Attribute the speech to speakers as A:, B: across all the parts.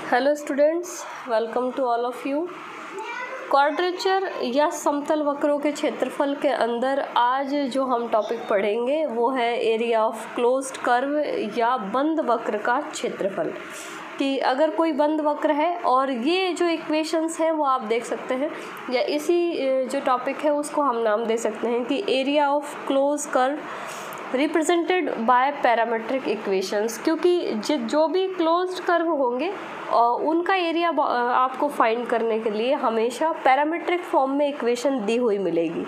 A: Hello students, welcome to all of you. Quadrature या समतल वक्रों के क्षेत्रफल के अंदर आज जो हम टॉपिक पढ़ेंगे वो है एरिया ऑफ क्लोज्ड कर्व या बंद वक्र का क्षेत्रफल। कि अगर कोई बंद वक्र है और ये जो इक्वेशंस हैं वो आप देख सकते हैं, या इसी जो टॉपिक है उसको हम नाम दे सकते हैं कि area of close curve represented by parametric equations. क्योंकि जो भी क्लोज्ड कर्व होंगे उनका एरिया आपको फाइंड करने के लिए हमेशा पैरामेट्रिक फॉर्म में इक्वेशन दी हुई मिलेगी।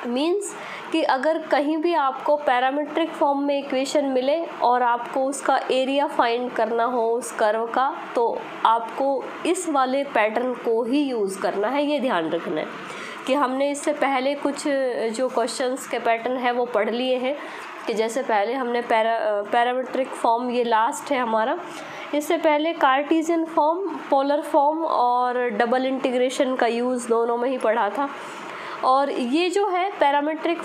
A: मीन्स कि अगर कहीं भी आपको पैरामेट्रिक फॉर्म में इक्वेशन मिले और आपको उसका एरिया फाइंड करना हो उस कर्व का, तो आपको इस वाले पैटर्न को ही यूज़ करना है। ये ध्यान रखना है कि हमने इससे पहले कुछ जो क्वेश्चंस के पैटर्न है वो पढ़ लिए हैं। कि जैसे पहले हमने पैरामेट्रिक फॉर्म, ये लास्ट है हमारा, इससे पहले कार्टेशियन फॉर्म, पोलर फॉर्म और डबल इंटीग्रेशन का यूज़ दोनों में ही पढ़ा था। और ये जो है पैरामेट्रिक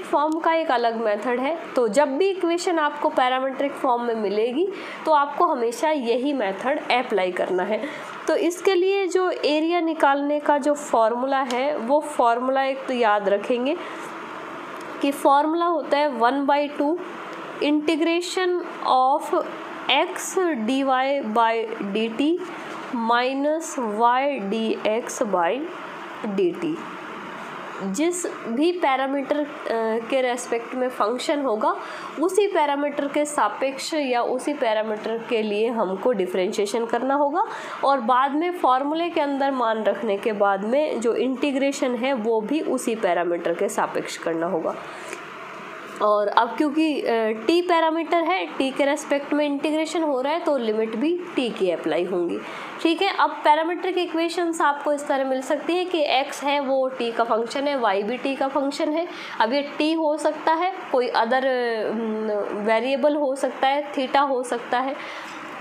A: फॉर्म का एक अलग मेथड है। तो जब भी इक्वेशन आपको पैरामेट्रिक फॉर्म में मिलेगी तो आपको हमेशा यही मेथड अप्लाई करना है। तो इसके लिए जो एरिया निकालने का जो फॉर्मूला है वो फॉर्मूला एक तो याद रखेंगे कि फॉर्मूला होता है 1/2 integration of x dy by dt minus y dx by dt। जिस भी पैरामीटर के रेस्पेक्ट में फंक्शन होगा उसी पैरामीटर के सापेक्ष या उसी पैरामीटर के लिए हमको डिफरेंशिएशन करना होगा, और बाद में फॉर्मूले के अंदर मान रखने के बाद में जो इंटीग्रेशन है वो भी उसी पैरामीटर के सापेक्ष करना होगा। और अब क्योंकि t पैरामीटर है, t के रेस्पेक्ट में इंटीग्रेशन हो रहा है तो लिमिट भी t की अप्लाई होंगी। ठीक है। अब पैरामीट्रिक इक्वेशंस आपको इस तरह मिल सकती है कि x है वो t का फंक्शन है, y भी t का फंक्शन है। अब ये t हो सकता है, कोई अदर वेरिएबल हो सकता है, थीटा हो सकता है,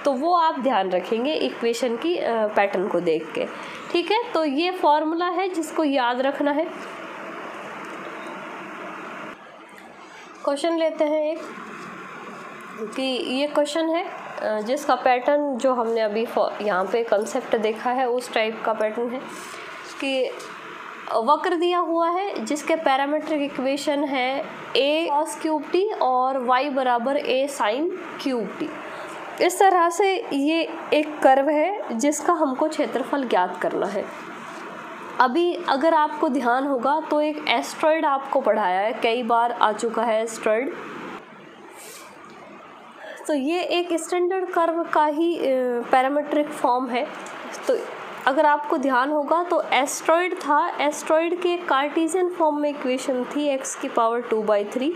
A: तो वो आप ध्यान रखेंगे इक्वेशन की पैटर्न को देख के। ठीक है। तो ये फॉर्मूला है जिसको याद रखना है। क्वेश्चन लेते हैं एक, कि ये क्वेश्चन है जिसका पैटर्न जो हमने अभी यहाँ पे कंसेप्ट देखा है उस टाइप का पैटर्न है कि वक्र दिया हुआ है जिसके पैरामेट्रिक इक्वेशन है a cos क्यूब t और y बराबर a sin क्यूब t। इस तरह से ये एक कर्व है जिसका हमको क्षेत्रफल ज्ञात करना है। अभी अगर आपको ध्यान होगा तो एक एस्ट्रॉयड आपको पढ़ाया है, कई बार आ चुका है एस्ट्रॉयड। तो ये एक स्टैंडर्ड कर्व का ही पैरामेट्रिक फॉर्म है। तो अगर आपको ध्यान होगा तो एस्ट्रॉयड था, एस्ट्रॉयड के कार्टेशियन फॉर्म में इक्वेशन थी x की पावर 2/3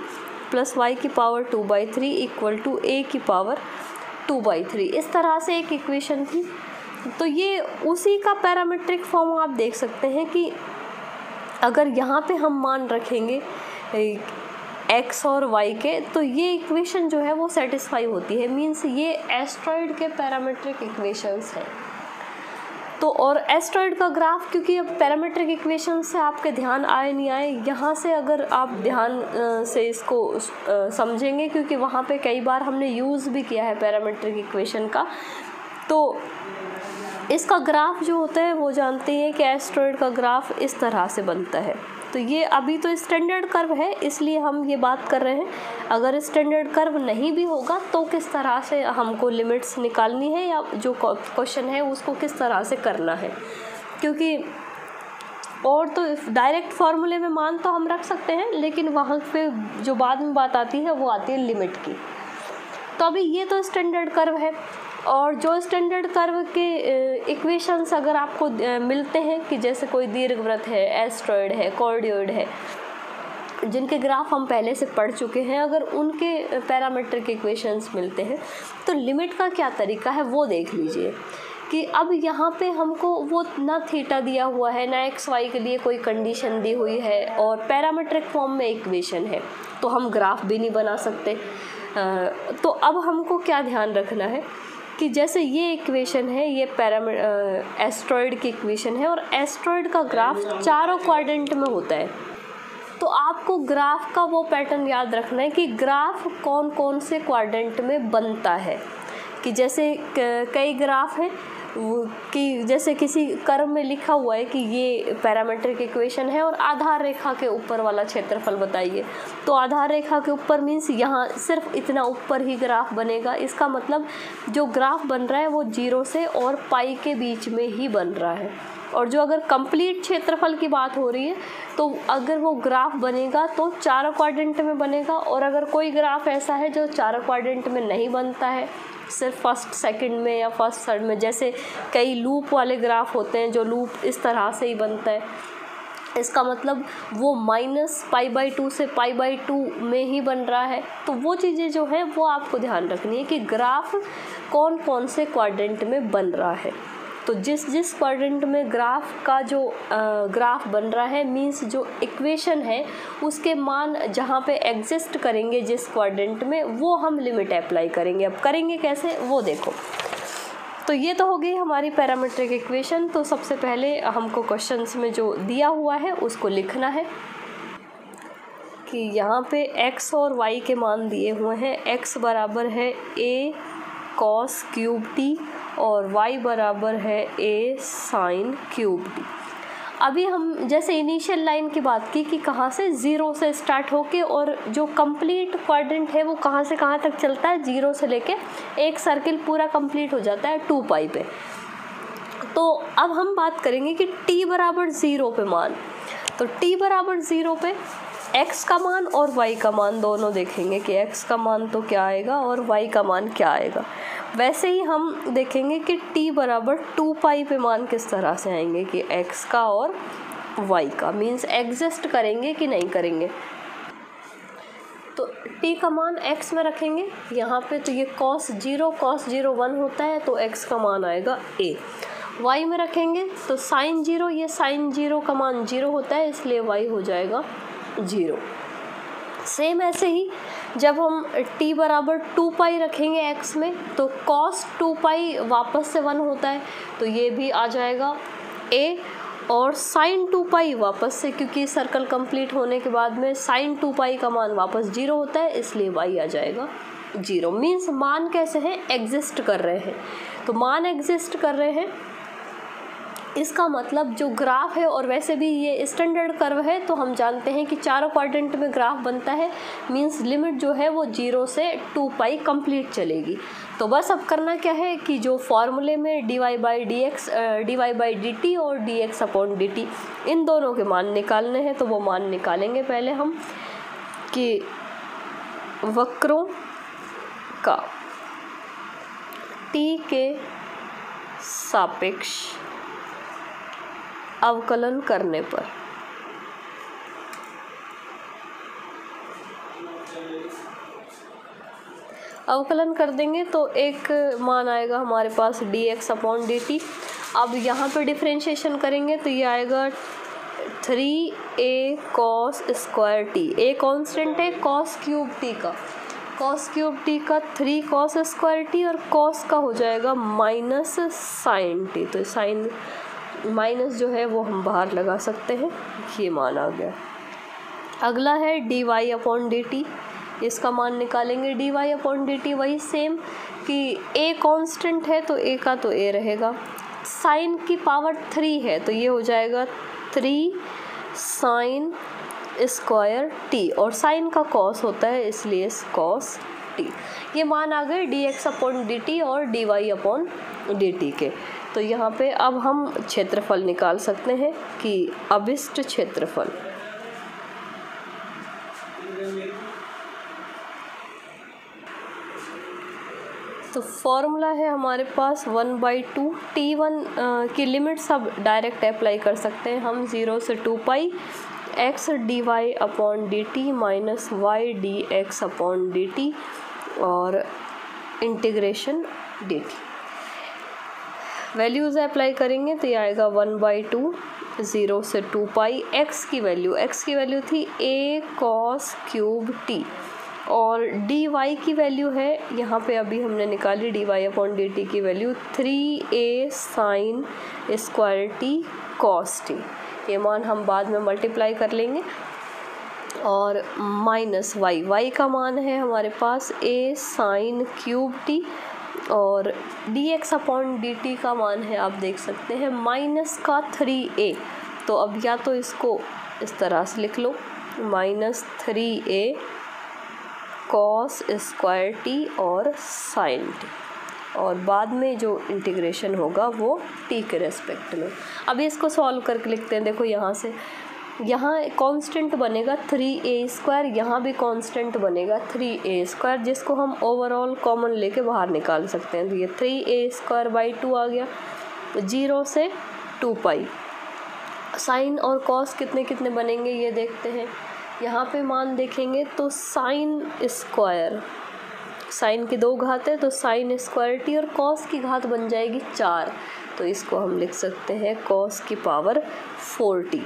A: प्लस y की पावर 2/3 इक्वल टू a की पावर 2/3। इस तरह से एक इक्वेशन थी। तो ये उसी का पैरामेट्रिक फॉर्म आप देख सकते हैं कि अगर यहाँ पे हम मान रखेंगे x और y के, तो ये इक्वेशन जो है वो सेटिस्फाई होती है। मीन्स ये एस्ट्रॉयड के पैरामेट्रिक इक्वेशंस हैं। तो और एस्ट्रॉयड का ग्राफ, क्योंकि अब पैरामेट्रिक इक्वेशन से आपके ध्यान आए नहीं आए, यहाँ से अगर आप ध्यान से इसको समझेंगे, क्योंकि वहाँ पे कई बार हमने यूज़ भी किया है पैरामेट्रिक इक्वेशन का, तो इसका ग्राफ जो होता है वो जानते हैं कि एस्ट्रॉयड का ग्राफ इस तरह से बनता है। तो ये अभी तो स्टैंडर्ड कर्व है इसलिए हम ये बात कर रहे हैं। अगर स्टैंडर्ड कर्व नहीं भी होगा तो किस तरह से हमको लिमिट्स निकालनी है या जो क्वेश्चन है उसको किस तरह से करना है, क्योंकि और तो डायरेक्ट फार्मूले में मान तो हम रख सकते हैं, लेकिन वहाँ पे जो बाद में बात आती है वो आती है लिमिट की। तो अभी ये तो स्टैंडर्ड कर्व है, और जो स्टैंडर्ड कर्व के इक्वेशंस अगर आपको मिलते हैं कि जैसे कोई दीर्घवृत्त है, एस्ट्रॉयड है, कॉर्डियोइड है, जिनके ग्राफ हम पहले से पढ़ चुके हैं, अगर उनके पैरामेट्रिक इक्वेशंस मिलते हैं तो लिमिट का क्या तरीका है वो देख लीजिए। कि अब यहाँ पे हमको वो ना थीटा दिया हुआ है ना एक्स वाई के लिए कोई कंडीशन दी हुई है, और पैरामेट्रिक फॉर्म में इक्वेशन है, तो हम ग्राफ भी नहीं बना सकते। तो अब हमको क्या ध्यान रखना है कि जैसे ये इक्वेशन है, ये एस्ट्रॉयड की इक्वेशन है, और एस्ट्रॉयड का ग्राफ चारों क्वाड्रेंट में होता है। तो आपको ग्राफ का वो पैटर्न याद रखना है कि ग्राफ कौन कौन से क्वाड्रेंट में बनता है। कि जैसे कई ग्राफ हैं कि जैसे किसी कर्व में लिखा हुआ है कि ये पैरामीट्रिक इक्वेशन है और आधार रेखा के ऊपर वाला क्षेत्रफल बताइए, तो आधार रेखा के ऊपर मीन्स यहाँ सिर्फ इतना ऊपर ही ग्राफ बनेगा। इसका मतलब जो ग्राफ बन रहा है वो 0 से और पाई के बीच में ही बन रहा है। और जो अगर कंप्लीट क्षेत्रफल की बात हो रही है तो अगर वो ग्राफ बनेगा तो 4 क्वाड्रेंट में बनेगा, और अगर कोई ग्राफ ऐसा है जो 4 क्वाड्रेंट में नहीं बनता है, सिर्फ फर्स्ट सेकंड में या फर्स्ट थर्ड में, जैसे कई लूप वाले ग्राफ होते हैं जो लूप इस तरह से ही बनता है, इसका मतलब वो -π/2 से π/2 में ही बन रहा है। तो वो चीज़ें जो है वो आपको ध्यान रखनी है कि ग्राफ कौन कौन से क्वाड्रेंट में बन रहा है। तो जिस क्वाड्रेंट में ग्राफ का जो ग्राफ बन रहा है मीन्स जो इक्वेशन है उसके मान जहाँ पे एग्जिस्ट करेंगे जिस क्वाड्रेंट में, वो हम लिमिट अप्लाई करेंगे। अब करेंगे कैसे वो देखो। तो ये तो हो गई हमारी पैरामीट्रिक इक्वेशन। तो सबसे पहले हमको क्वेश्चंस में जो दिया हुआ है उसको लिखना है कि यहाँ पे x और y के मान दिए हुए हैं। x बराबर है a cos क्यूब t और y बराबर है a sin क्यूब t। अभी हम जैसे इनिशियल लाइन की बात की कि कहाँ से 0 से स्टार्ट होके और जो कंप्लीट क्वाड्रेंट है वो कहाँ से कहाँ तक चलता है, 0 से लेके एक सर्किल पूरा कंप्लीट हो जाता है 2 पाई पे। तो अब हम बात करेंगे कि t बराबर 0 पे मान, तो t बराबर 0 पे x का मान और y का मान दोनों देखेंगे कि x का मान तो क्या आएगा और y का मान क्या आएगा। वैसे ही हम देखेंगे कि t बराबर 2 पाई पे मान किस तरह से आएंगे कि x का और y का, मीन्स एग्जिस्ट करेंगे कि नहीं करेंगे। तो t का मान x में रखेंगे यहाँ पे, तो ये cos 0 1 होता है तो x का मान आएगा a। y में रखेंगे तो sin 0, ये sin 0 का मान 0 होता है इसलिए y हो जाएगा 0। सेम ऐसे ही जब हम t बराबर 2 पाई रखेंगे x में तो cos 2 पाई वापस से 1 होता है तो ये भी आ जाएगा a, और sin 2 पाई वापस से, क्योंकि सर्कल कंप्लीट होने के बाद में sin 2 पाई का मान वापस 0 होता है इसलिए y आ जाएगा 0। मीन्स मान कैसे हैं, एग्जिस्ट कर रहे हैं। तो मान एग्जिस्ट कर रहे हैं इसका मतलब जो ग्राफ है, और वैसे भी ये स्टैंडर्ड कर्व है तो हम जानते हैं कि 4 क्वाड्रेंट में ग्राफ बनता है, मींस लिमिट जो है वो 0 से 2 पाई कंप्लीट चलेगी। तो बस अब करना क्या है कि जो फॉर्मूले में dy/dt और dx/dt इन दोनों के मान निकालने हैं। तो वो मान निकालेंगे पहले हम कि वक्रों का t के सापेक्ष अवकलन करने पर अवकलन कर देंगे तो एक मान आएगा हमारे पास dx/dt। अब यहाँ पे डिफरेंशिएशन करेंगे तो ये आएगा 3a cos square t। a constant है cos क्यूब t का, cos क्यूब t का 3 cos स्क्वायर t और cos का हो जाएगा माइनस sin t। तो साइन माइनस जो है वो हम बाहर लगा सकते हैं, ये मान आ गया। अगला है dy/dt, इसका मान निकालेंगे। dy/dt वही सेम कि a कांस्टेंट है तो a का तो a रहेगा, साइन की पावर 3 है तो ये हो जाएगा 3 sin स्क्वायर t, और साइन का cos होता है इसलिए cos t। ये मान आ गए dx/dt और dy/dt के। तो यहाँ पे अब हम क्षेत्रफल निकाल सकते हैं कि अभिष्ट क्षेत्रफल तो फॉर्मूला है हमारे पास 1/2 t1 की लिमिट्स अब डायरेक्ट अप्लाई कर सकते हैं हम। 0 से 2 पाई x dy/dt minus y dx/dt और इंटीग्रेशन dt। वैल्यूज़ अप्लाई करेंगे तो ये आएगा 1/2 0 से 2 पाई। x की वैल्यू थी a cos क्यूब t और dy की वैल्यू है यहाँ पे अभी हमने निकाली dy/dt की value 3a sin square t cos t। ये मान हम बाद में मल्टीप्लाई कर लेंगे। और माइनस y का मान है हमारे पास a sin क्यूब t और dx अपॉन dt का मान है, आप देख सकते हैं माइनस का 3a। तो अब या तो इसको इस तरह से लिख लो, -3a cos स्क्वायर t और sin t, और बाद में जो इंटीग्रेशन होगा वो t के रेस्पेक्ट में। अब इसको सॉल्व करके लिखते हैं। देखो यहाँ से यहाँ कांस्टेंट बनेगा 3a², यहाँ भी कांस्टेंट बनेगा 3a², जिसको हम ओवरऑल कॉमन लेके बाहर निकाल सकते हैं। तो ये 3a²/2 आ गया, 0 से 2π। साइन और कॉस कितने कितने बनेंगे ये देखते हैं। यहाँ पे मान देखेंगे तो साइन स्क्वायर, साइन की 2 घात है तो साइन स्क्वायर t, और कॉस की घात बन जाएगी 4, तो इसको हम लिख सकते हैं कॉस की पावर 4t।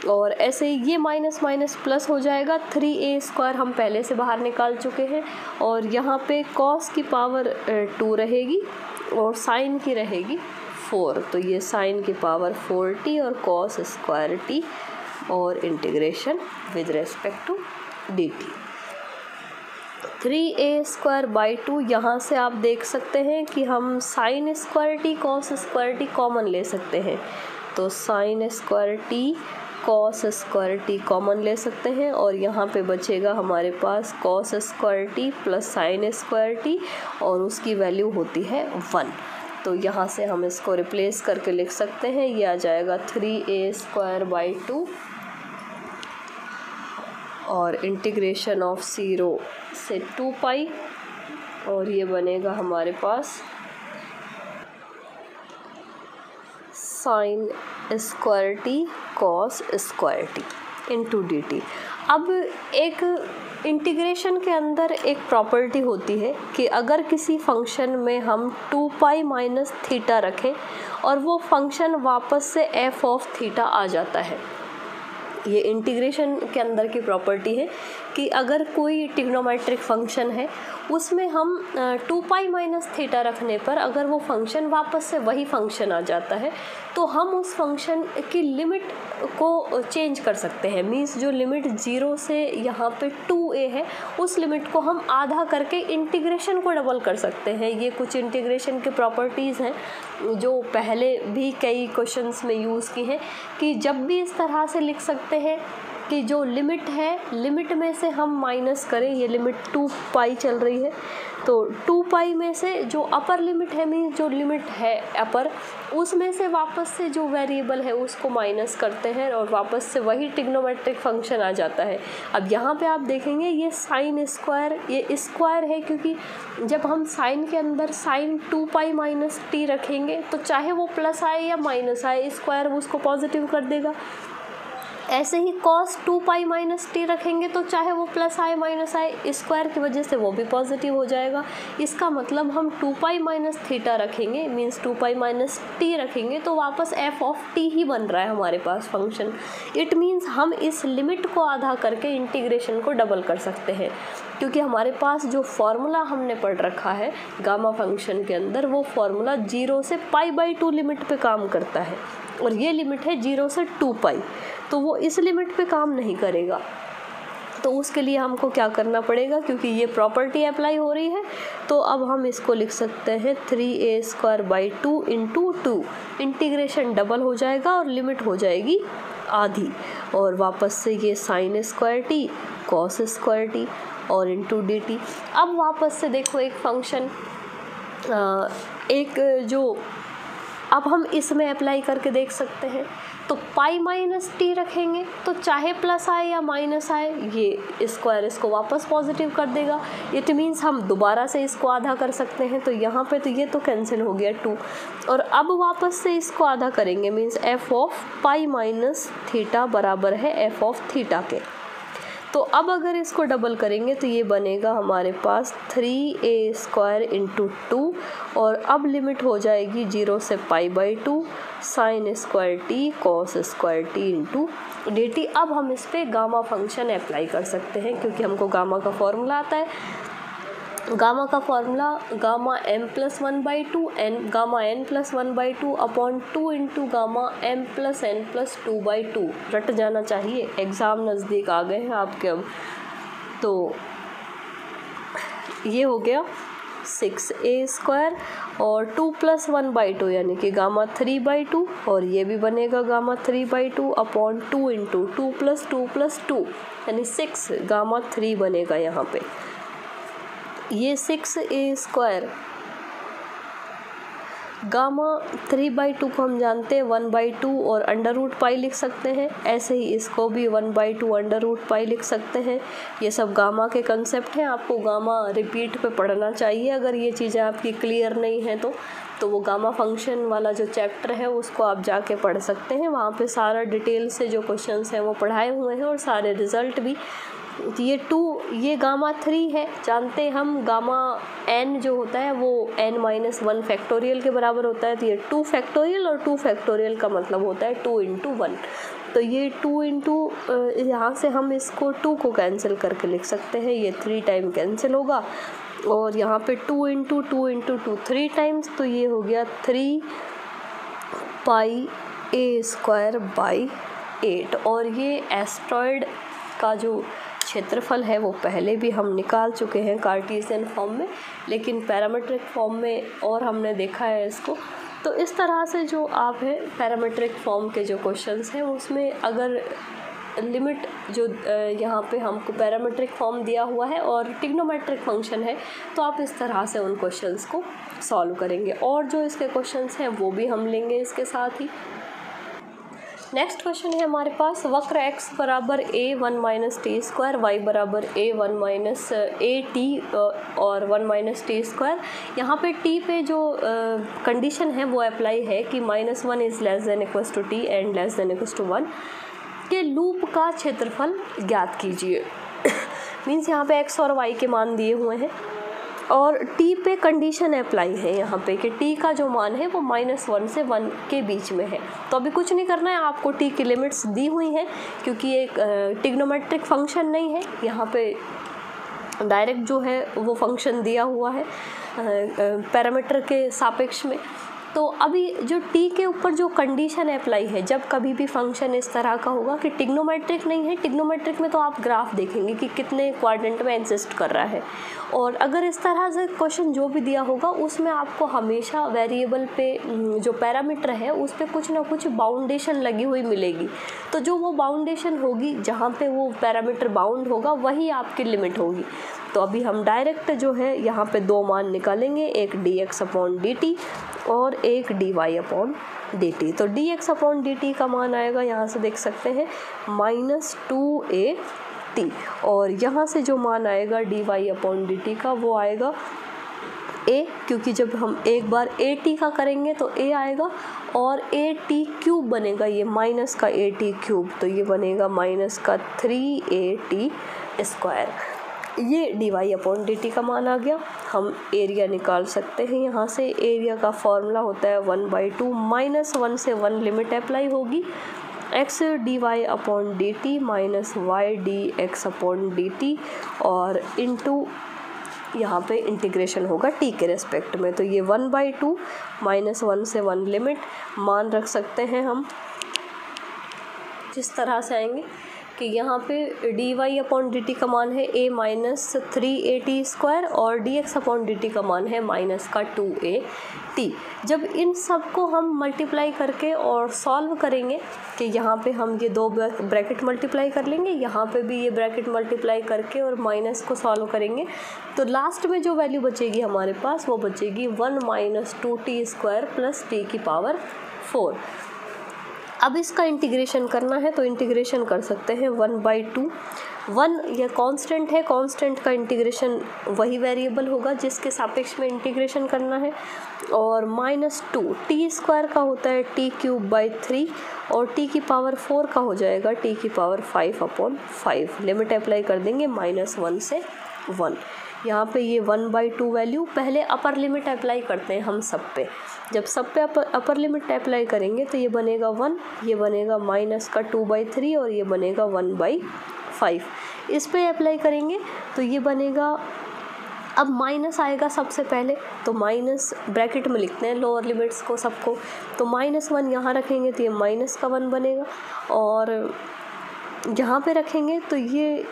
A: और ऐसे ही ये माइनस माइनस प्लस हो जाएगा, 3a² हम पहले से बाहर निकाल चुके हैं, और यहाँ पे कॉस की पावर 2 रहेगी और साइन की रहेगी 4, तो ये साइन की पावर 4t और कॉस स्क्वायर t, और integration with respect to dt। 3a²/2, यहाँ से आप देख सकते हैं कि हम sine square t cos square t common ले सकते हैं, तो sine square t cos square t common ले सकते हैं, और यहाँ पे बचेगा हमारे पास cos square t plus sine square t, और उसकी वैल्यू होती है 1। तो यहाँ से हम इसको रिप्लेस करके लिख सकते हैं, ये आ जाएगा 3a²/2 और इंटीग्रेशन ऑफ 0 से 2π, और ये बनेगा हमारे पास sine square t cos square t into dt। अब एक इंटीग्रेशन के अंदर एक प्रॉपर्टी होती है कि अगर किसी फंक्शन में हम 2π माइनस थीटा रखें और वो फंक्शन वापस से f ऑफ थीटा आ जाता है। ये इंटीग्रेशन के अंदर की प्रॉपर्टी है कि अगर कोई ट्रिग्नोमेट्रिक फंक्शन है उसमें हम 2π माइनस थीटा रखने पर अगर वो फंक्शन वापस से वही फंक्शन आ जाता है तो हम उस फंक्शन की लिमिट को चेंज कर सकते हैं। मीन्स जो लिमिट 0 से यहाँ पे 2a है उस लिमिट को हम आधा करके इंटीग्रेशन को डबल कर सकते हैं। ये कुछ इंटीग्रेशन की प्रॉपर्टीज़ हैं जो पहले भी कई क्वेश्चंस में यूज़ की हैं कि जब भी इस तरह से लिख सकते हैं कि जो लिमिट है लिमिट में से हम माइनस करें। ये लिमिट 2π चल रही है तो 2π में से जो अपर लिमिट है मीन्स जो लिमिट है अपर उसमें से वापस से जो वेरिएबल है उसको माइनस करते हैं और वापस से वही ट्रिग्नोमेट्रिक फंक्शन आ जाता है। अब यहाँ पे आप देखेंगे ये साइन स्क्वायर ये स्क्वायर है क्योंकि जब हम साइन के अंदर साइन 2π माइनस t रखेंगे तो चाहे वो प्लस आए या माइनस आए स्क्वायर उसको पॉजिटिव कर देगा। ऐसे ही cos 2π माइनस t रखेंगे तो चाहे वो प्लस आए माइनस आए स्क्वायर की वजह से वो भी पॉजिटिव हो जाएगा। इसका मतलब हम 2π माइनस थीटा रखेंगे मीन्स 2π माइनस t रखेंगे तो वापस f ऑफ t ही बन रहा है हमारे पास फंक्शन। इट मीन्स हम इस लिमिट को आधा करके इंटीग्रेशन को डबल कर सकते हैं क्योंकि हमारे पास जो फॉर्मूला हमने पढ़ रखा है गामा फंक्शन के अंदर वो फॉर्मूला 0 से π/2 लिमिट पे काम करता है और ये लिमिट है 0 से 2π तो वो इस लिमिट पे काम नहीं करेगा। तो उसके लिए हमको क्या करना पड़ेगा क्योंकि ये प्रॉपर्टी अप्लाई हो रही है तो अब हम इसको लिख सकते हैं 3a²/2 इंटू 2 इंटीग्रेशन डबल हो जाएगा और लिमिट हो जाएगी आधी और वापस से ये sign square t cos square t और इंटू dt। अब वापस से देखो एक फंक्शन एक जो अब हम इसमें अप्लाई करके देख सकते हैं तो पाई माइनस टी रखेंगे तो चाहे प्लस आए या माइनस आए ये स्क्वायर इसको वापस पॉजिटिव कर देगा। इट मीन्स हम दोबारा से इसको आधा कर सकते हैं तो यहाँ पे तो ये तो कैंसिल हो गया 2 और अब वापस से इसको आधा करेंगे means F of pi minus theta बराबर है एफ ऑफ थीटा के। तो अब अगर इसको डबल करेंगे तो ये बनेगा हमारे पास 3a² इंटू 2 और अब लिमिट हो जाएगी 0 से π/2 sine square t cos square t into dt। अब हम इस पर गामा फंक्शन अप्लाई कर सकते हैं क्योंकि हमको गामा का फॉर्मूला आता है। गामा का formula gamma m+1/2 n gamma n+1/2 upon 2 into gamma m+n+2/2 रट जाना चाहिए। एग्ज़ाम नज़दीक आ गए हैं आपके अब। तो ये हो गया 6a² और 2 + 1/2 यानी कि गामा 3/2 और ये भी बनेगा गामा 3/2 अपॉन 2 × 2 + 2 + 2 यानी 6 गामा 3 बनेगा यहाँ पे। ये 6a² गामा 3/2 को हम जानते हैं 1/2 और √π लिख सकते हैं। ऐसे ही इसको भी 1/2 √π लिख सकते हैं। ये सब गामा के कंसेप्ट हैं। आपको गामा रिपीट पे पढ़ना चाहिए अगर ये चीज़ें आपकी क्लियर नहीं हैं तो वो गामा फंक्शन वाला जो चैप्टर है उसको आप जाके पढ़ सकते हैं। वहाँ पे सारा डिटेल से जो क्वेश्चंस हैं वो पढ़ाए हुए हैं और सारे रिज़ल्ट भी। ये गामा 3 है, जानते हैं हम। गामा n जो होता है वो n-1 फैक्टोरियल के बराबर होता है। तो ये 2 फैक्टोरियल और 2 फैक्टोरियल का मतलब होता है 2 × 1। तो ये 2 × यहाँ से हम इसको 2 को कैंसिल करके लिख सकते हैं। ये 3 टाइम कैंसिल होगा और यहाँ पे 2 × 2 × 2 3 टाइम्स, तो ये हो गया 3πa²/8। और ये एस्ट्रॉयड का जो क्षेत्रफल है वो पहले भी हम निकाल चुके हैं कार्टेशियन फॉर्म में, लेकिन पैरामीट्रिक फॉर्म में और हमने देखा है इसको। तो इस तरह से जो आप है पैरामीट्रिक फॉर्म के जो क्वेश्चंस हैं उसमें अगर लिमिट जो यहाँ पे हमको पैरामीट्रिक फॉर्म दिया हुआ है और ट्रिग्नोमेट्रिक फंक्शन है तो आप इस तरह से उन क्वेश्चंस को सॉल्व करेंगे। और जो इसके क्वेश्चंस हैं वो भी हम लेंगे इसके साथ ही। नेक्स्ट क्वेश्चन है हमारे पास, वक्र x बराबर a1 - t² y बराबर a1 - at और 1 - t²। यहाँ पे t पे जो कंडीशन है वो अप्लाई है कि -1 = t एंड <1 के लूप का क्षेत्रफल ज्ञात कीजिए। मीन्स यहाँ पे x और y के मान दिए हुए हैं और t पे कंडीशन अप्लाई है यहाँ पे कि t का जो मान है वो -1 से 1 के बीच में है। तो अभी कुछ नहीं करना है, आपको t की लिमिट्स दी हुई हैं क्योंकि ये ट्रिग्नोमेट्रिक फंक्शन नहीं है। यहाँ पे डायरेक्ट जो है वो फंक्शन दिया हुआ है पैरामीटर के सापेक्ष में। तो अभी जो t के ऊपर जो कंडीशन अप्लाई है, जब कभी भी फंक्शन इस तरह का होगा कि ट्रिग्नोमेट्रिक नहीं है, ट्रिग्नोमेट्रिक में तो आप ग्राफ देखेंगे कि कितने क्वाड्रेंट में एग्जिस्ट कर रहा है। और अगर इस तरह से क्वेश्चन जो भी दिया होगा उसमें आपको हमेशा वेरिएबल पे जो पैरामीटर है उस पर कुछ ना कुछ बाउंडेशन लगी हुई मिलेगी। तो जो वो बाउंडेशन होगी जहाँ पे वो पैरामीटर बाउंड होगा वही आपकी लिमिट होगी। तो अभी हम डायरेक्ट जो है यहाँ पे 2 मान निकालेंगे, एक dx/dt और एक dy/dt। तो dx/dt का मान आएगा, यहाँ से देख सकते हैं, -2at और यहाँ से जो मान आएगा dy/dt का वो आएगा a, क्योंकि जब हम एक बार at का करेंगे तो a आएगा और at³ बनेगा, ये माइनस का at³, तो ये बनेगा -3at²। ये dy/dt का मान आ गया। हम एरिया निकाल सकते हैं यहाँ से। एरिया का फॉर्मूला होता है 1/2, -1 से 1 लिमिट अप्लाई होगी, x dy/dt y dx/dt और इनटू यहाँ पे इंटीग्रेशन होगा t के रेस्पेक्ट में। तो ये 1/2 -1 से 1 लिमिट मान रख सकते हैं हम। जिस तरह से आएंगे कि यहाँ पे dy/dt का मान है a - 3at² और dx/dt का मान है -2at। जब इन सब को हम मल्टीप्लाई करके और सॉल्व करेंगे कि यहाँ पे हम ये 2 ब्रैकेट मल्टीप्लाई कर लेंगे, यहाँ पे भी ये ब्रैकेट मल्टीप्लाई करके और माइनस को सॉल्व करेंगे, तो लास्ट में जो वैल्यू बचेगी हमारे पास वो बचेगी 1 - 2t² + t⁴। अब इसका इंटीग्रेशन करना है तो इंटीग्रेशन कर सकते हैं 1/2। 1 ये कांस्टेंट है, कांस्टेंट का इंटीग्रेशन वही वेरिएबल होगा जिसके सापेक्ष में इंटीग्रेशन करना है। और -2 t² का होता है t³/3 और t⁴ का हो जाएगा t⁵/5। लिमिट अप्लाई कर देंगे -1 से 1। यहाँ पे ये 1/2 वैल्यू, पहले अपर लिमिट अप्लाई करते हैं हम सब पे। जब सब पे अपर लिमिट अप्लाई करेंगे तो ये बनेगा 1, ये बनेगा -2/3 और ये बनेगा 1/5। इस पे अप्लाई करेंगे तो ये बनेगा, अब माइनस आएगा सबसे पहले, तो माइनस ब्रैकेट में लिखते हैं लोअर लिमिट्स को सबको। तो -1 यहाँ रखेंगे तो ये -1 बनेगा और यहाँ पे रखेंगे तो ये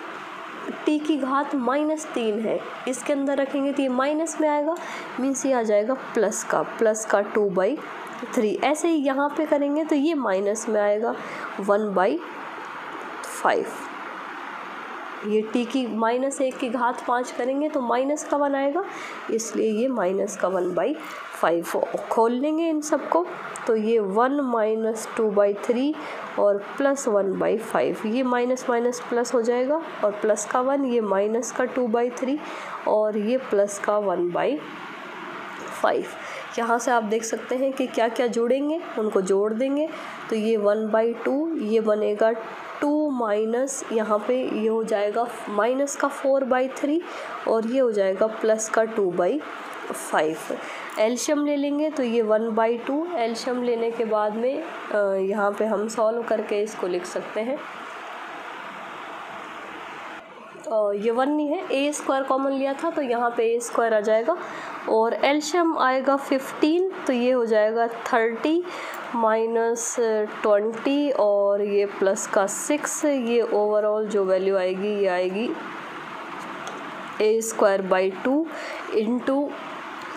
A: टी की घात -3 है, इसके अंदर रखेंगे तो ये माइनस में आएगा, मीन्स ये आ जाएगा प्लस का 2/3। ऐसे ही यहाँ पे करेंगे तो ये माइनस में आएगा 1/5। ये टी की -1 की घात 5 करेंगे तो माइनस का 1 आएगा, इसलिए ये माइनस का 1/5। खोल लेंगे इन सबको तो ये 1 - 2/3 और प्लस 1/5। ये माइनस माइनस प्लस हो जाएगा और प्लस का 1, ये माइनस का 2/3 और ये प्लस का 1/5। यहाँ से आप देख सकते हैं कि क्या क्या जोड़ेंगे, उनको जोड़ देंगे तो ये 1/2, ये बनेगा 2 माइनस यहाँ पे ये हो जाएगा माइनस का 4/3 और ये हो जाएगा प्लस का 2/5। एलशियम ले लेंगे तो ये 1/2। एलशियम लेने के बाद में यहाँ पे हम सॉल्व करके इसको लिख सकते हैं। ये 1 नहीं है, a² कॉमन लिया था तो यहाँ पे a² आ जाएगा और एलशियम आएगा 15 तो ये हो जाएगा 30 - 20 और ये प्लस का 6। ये ओवरऑल जो वैल्यू आएगी ये आएगी a²/2 इंटू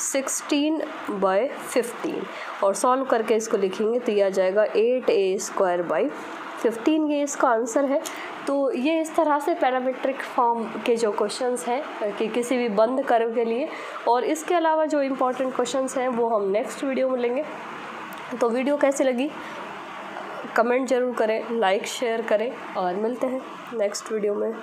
A: 16/15 और सॉल्व करके इसको लिखेंगे तो ये आ जाएगा 8a²/15। ये इसका आंसर है। तो ये इस तरह से पैरामीट्रिक फॉर्म के जो क्वेश्चंस हैं कि किसी भी बंद कर्व के लिए, और इसके अलावा जो इम्पोर्टेंट क्वेश्चंस हैं वो हम नेक्स्ट वीडियो में लेंगे। तो वीडियो कैसी लगी कमेंट ज़रूर करें, लाइक शेयर करें और मिलते हैं नेक्स्ट वीडियो में।